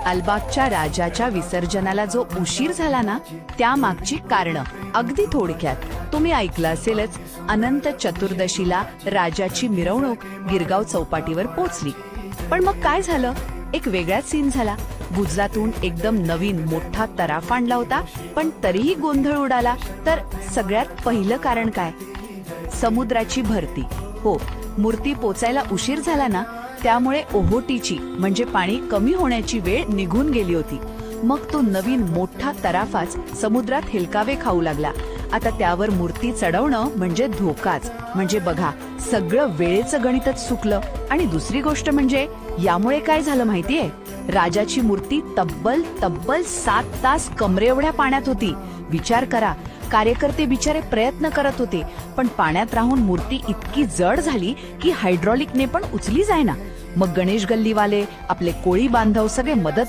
अलिबागच्या राजाच्या विसर्जनाला जो उशीर झाला ना, त्यामागची कारणं अगदी थोडक्यात तुम्ही ऐकलं असेलच. अनंत चतुर्दशीला राजाची मिरवणूक गिरगाव चौपाटीवर पोहोचली. पण मग काय झालं? एक वेगळाच सीन झाला. गुजरातहून एकदम नवीन मोठा तराफ आणला होता, पण तरीही गोंधळ उडाला. तर सगळ्यात पहिलं कारण काय? समुद्राची भरती. हो, मूर्ती पोचायला उशीर झाला ना, त्यामुळे ओहोटीची म्हणजे पाणी कमी होण्याची वेळ निघून गेली होती. मग तो नवीन मोठा तराफाच समुद्रात हेलकावे खाऊ लागला. आता त्यावर मूर्ती चढवणं म्हणजे धोकाच. म्हणजे बघा, सगळं वेळेचं गणितच चुकलं. आणि दुसरी गोष्ट म्हणजे यामुळे काय झालं माहितीये? राजाची मूर्ती तब्बल 7 तास कमरेएवढ्या पाण्यात होती. विचार करा, कार्यकर्ते बिचारे प्रयत्न करत होते, पण पाण्यात राहून मूर्ती इतकी जड झाली की हायड्रॉलिकने पण उचली जायना. मग गणेश गल्लीवाले, आपले कोळी बांधव सगळे मदतीला